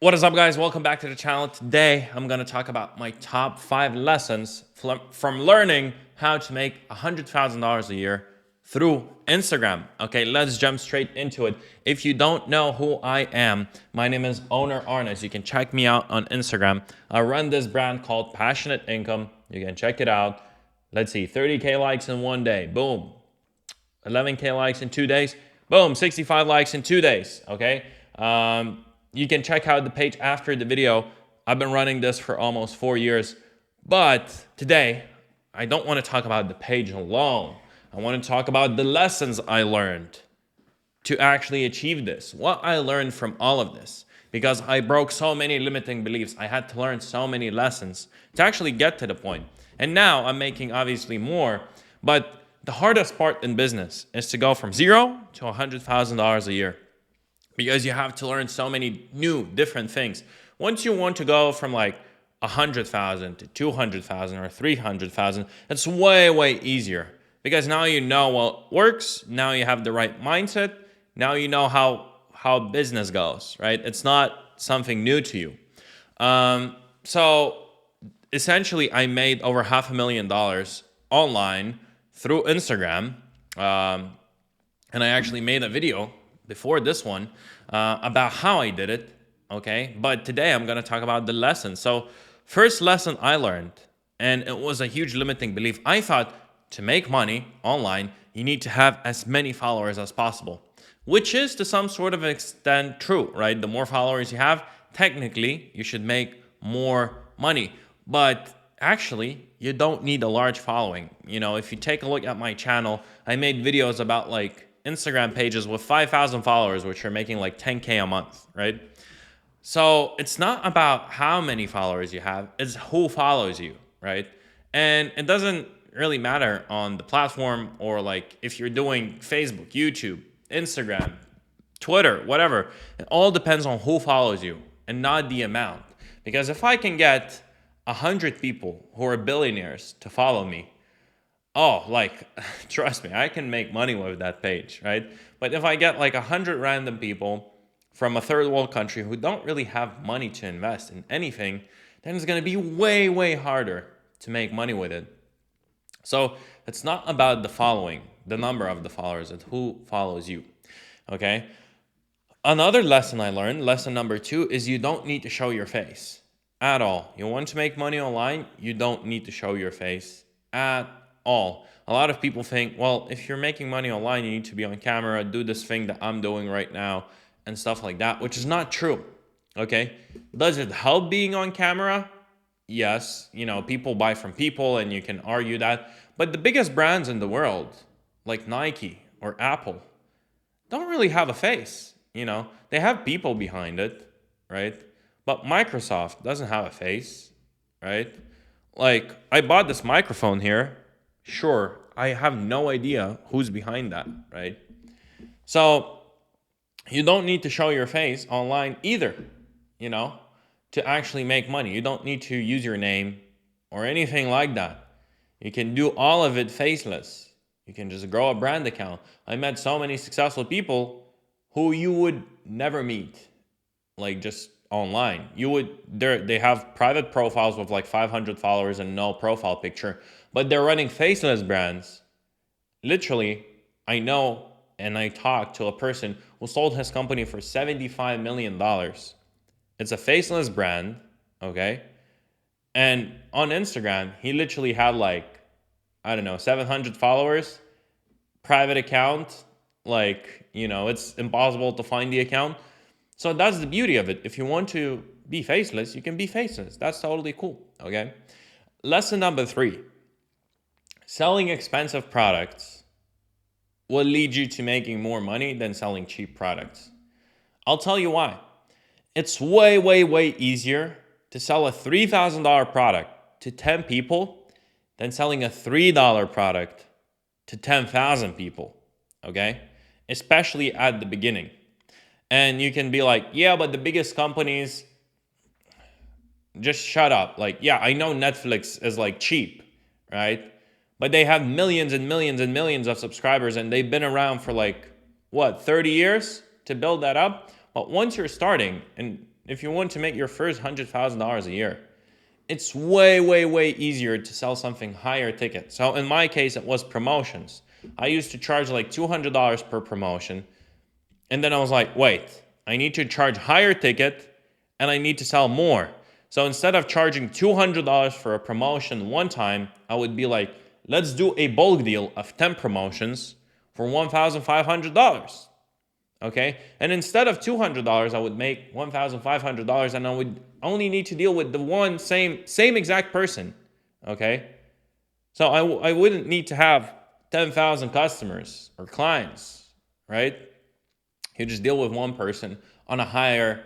What is up, guys? Welcome back to the channel. Today, I'm going to talk about my top 5 lessons from learning how to make $100,000 a year through Instagram. Okay, let's jump straight into it. If you don't know who I am, my name is Owner Arnes. You can check me out on Instagram. I run this brand called Passionate Income. You can check it out. Let's see, 30K likes in one day. Boom. 11K likes in 2 days. Boom, 65 likes in 2 days. Okay. You can check out the page after the video. I've been running this for almost 4 years. But today, I don't want to talk about the page alone. I want to talk about the lessons I learned to actually achieve this. What I learned from all of this. Because I broke so many limiting beliefs. I had to learn so many lessons to actually get to the point. And now I'm making obviously more. But the hardest part in business is to go from zero to $100,000 a year. Because you have to learn so many new different things. Once you want to go from like 100,000 to 200,000 or 300,000, it's way easier. Because now you know what works. Now you have the right mindset. Now you know how business goes, right? It's not something new to you. So essentially, I made over $500,000 online through Instagram. And I actually made a video before this one about how I did it, okay? But today I'm gonna talk about the lesson. So first lesson I learned, and it was a huge limiting belief. I thought to make money online, you need to have as many followers as possible, which is to some sort of extent true, right? The more followers you have, technically you should make more money. But actually, you don't need a large following. You know, if you take a look at my channel, I made videos about like Instagram pages with 5,000 followers, which are making like 10K a month, right? So it's not about how many followers you have, it's who follows you, right? And it doesn't really matter on the platform, or like if you're doing Facebook, YouTube, Instagram, Twitter, whatever. It all depends on who follows you and not the amount. Because if I can get 100 people who are billionaires to follow me, oh, like, trust me, I can make money with that page, right? But if I get like 100 random people from a third world country who don't really have money to invest in anything, then it's going to be way harder to make money with it. So it's not about the following, the number of the followers, it's who follows you, okay? Another lesson I learned, lesson number 2, is you don't need to show your face at all. You want to make money online, you don't need to show your face at all. A lot of people think, well, if you're making money online, you need to be on camera, do this thing that I'm doing right now, and stuff like that, which is not true, okay? Does it help being on camera? Yes, you know, people buy from people and you can argue that. But the biggest brands in the world, like Nike or Apple, don't really have a face, you know? They have people behind it, right? But Microsoft doesn't have a face, right? Like, I bought this microphone here. Sure, I have no idea who's behind that, right? So you don't need to show your face online either, you know, to actually make money. You don't need to use your name or anything like that. You can do all of it faceless. You can just grow a brand account. I met so many successful people who you would never meet, like just online. They have private profiles with like 500 followers and no profile picture, but they're running faceless brands. Literally, I know, and I talked to a person who sold his company for $75 million. It's a faceless brand, okay? And on Instagram, he literally had like, I don't know, 700 followers, private account, like, you know, it's impossible to find the account. So that's the beauty of it. If you want to be faceless, you can be faceless. That's totally cool, okay? Lesson number 3. Selling expensive products will lead you to making more money than selling cheap products. I'll tell you why. It's way easier to sell a $3,000 product to 10 people than selling a $3 product to 10,000 people, okay? Especially at the beginning. And you can be like, yeah, but the biggest companies, just shut up. Like, yeah, I know Netflix is like cheap, right? But they have millions and millions and millions of subscribers, and they've been around for like, what, 30 years to build that up? But once you're starting, and if you want to make your first $100,000 a year, it's way, way, way easier to sell something higher ticket. So in my case, it was promotions. I used to charge like $200 per promotion. And then I was like, wait, I need to charge higher ticket and I need to sell more. So instead of charging $200 for a promotion one time, I would be like, let's do a bulk deal of 10 promotions for $1,500. Okay? And instead of $200, I would make $1,500 and I would only need to deal with the same exact person. Okay? So I wouldn't need to have 10,000 customers or clients, right? You just deal with one person on a higher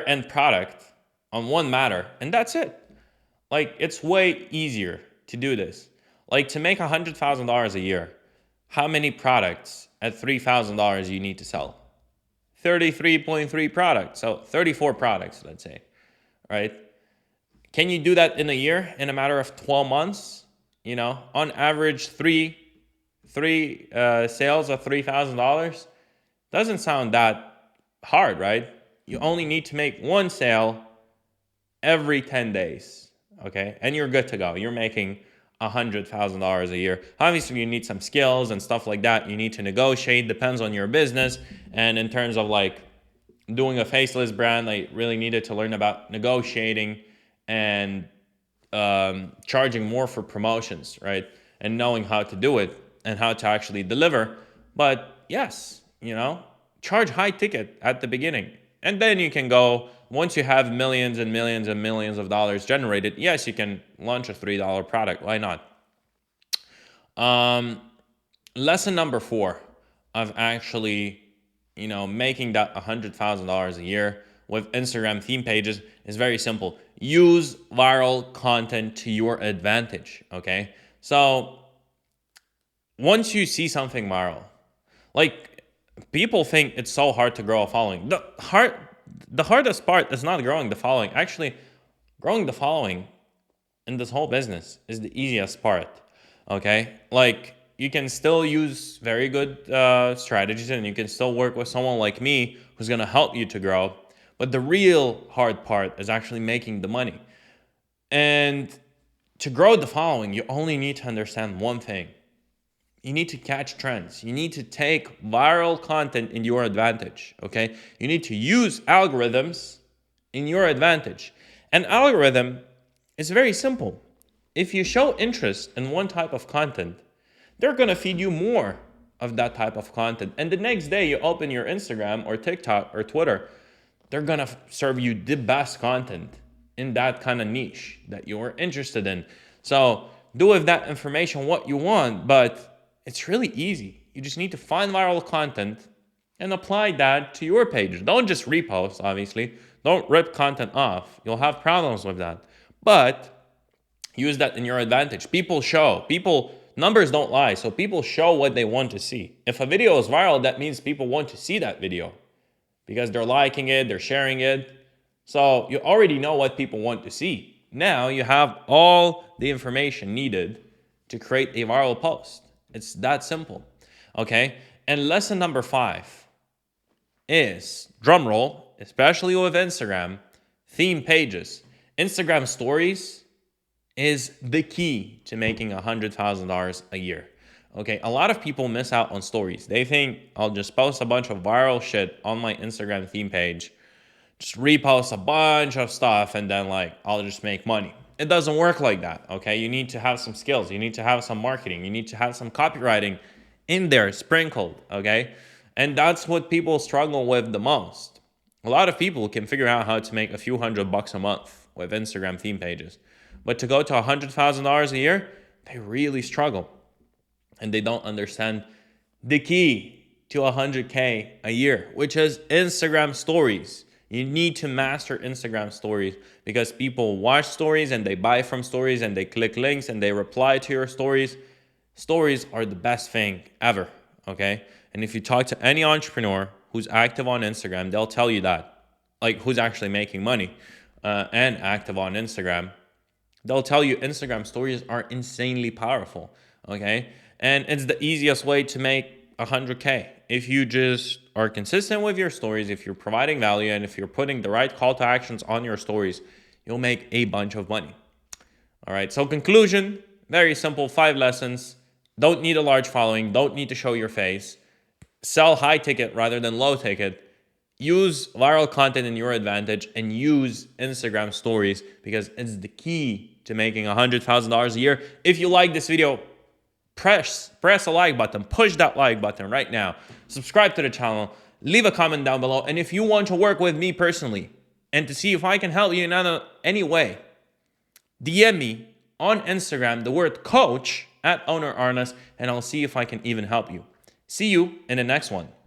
end product on one matter, and that's it. Like, it's way easier to do this. Like, to make $100,000 a year, how many products at $3,000 you need to sell? 33.3 products. So 34 products, let's say, right? Can you do that in a year, in a matter of 12 months? You know, on average, three sales of $3,000 doesn't sound that hard, right? You only need to make one sale every 10 days, okay? And you're good to go. You're making $100,000 a year. Obviously, you need some skills and stuff like that. You need to negotiate, depends on your business. And in terms of like doing a Faceless brand, I really needed to learn about negotiating and charging more for promotions, right? And knowing how to do it and how to actually deliver. But yes, you know, charge high ticket at the beginning. And then you can go, once you have millions and millions and millions of dollars generated, yes, you can launch a $3 product. Why not? Lesson number 4 of actually, you know, making that $100,000 a year with Instagram theme pages is very simple. Use viral content to your advantage, okay? So once you see something viral, like, people think it's so hard to grow a following. The hardest part is not growing the following. Actually, growing the following in this whole business is the easiest part, okay? Like, you can still use very good strategies and you can still work with someone like me who's going to help you to grow. But the real hard part is actually making the money. And to grow the following, you only need to understand one thing. You need to catch trends. You need to take viral content in your advantage, okay? You need to use algorithms in your advantage. An algorithm is very simple. If you show interest in one type of content, they're going to feed you more of that type of content. And the next day you open your Instagram or TikTok or Twitter, they're going to serve you the best content in that kind of niche that you're interested in. So do with that information what you want, but it's really easy. You just need to find viral content and apply that to your page. Don't just repost, obviously. Don't rip content off. You'll have problems with that. But use that in your advantage. Numbers don't lie, so people show what they want to see. If a video is viral, that means people want to see that video because they're liking it, they're sharing it. So you already know what people want to see. Now you have all the information needed to create a viral post. It's that simple, okay? And lesson number 5 is, drumroll, especially with Instagram, theme pages. Instagram stories is the key to making $100,000 a year. Okay, a lot of people miss out on stories. They think, I'll just post a bunch of viral shit on my Instagram theme page, just repost a bunch of stuff, and then like, I'll just make money. It doesn't work like that, okay? You need to have some skills. You need to have some marketing. You need to have some copywriting in there sprinkled, okay? And that's what people struggle with the most. A lot of people can figure out how to make a few $100 a month with Instagram theme pages. But to go to $100,000 a year, they really struggle. And they don't understand the key to 100K a year, which is Instagram stories. You need to master Instagram stories because people watch stories and they buy from stories and they click links and they reply to your stories. Stories are the best thing ever, okay? And if you talk to any entrepreneur who's active on Instagram, they'll tell you that, like who's actually making money and active on Instagram. They'll tell you Instagram stories are insanely powerful, okay? And it's the easiest way to make 100K. If you just are consistent with your stories, if you're providing value, and if you're putting the right call to actions on your stories, you'll make a bunch of money. All right, so conclusion, very simple, 5 lessons. Don't need a large following, don't need to show your face. Sell high ticket rather than low ticket. Use viral content in your advantage and use Instagram stories because it's the key to making $100,000 a year. If you like this video, press a like button, push that like button right now. Subscribe to the channel, leave a comment down below. And if you want to work with me personally and to see if I can help you in any way, DM me on Instagram, the word coach @ownerarnas, and I'll see if I can even help you. See you in the next one.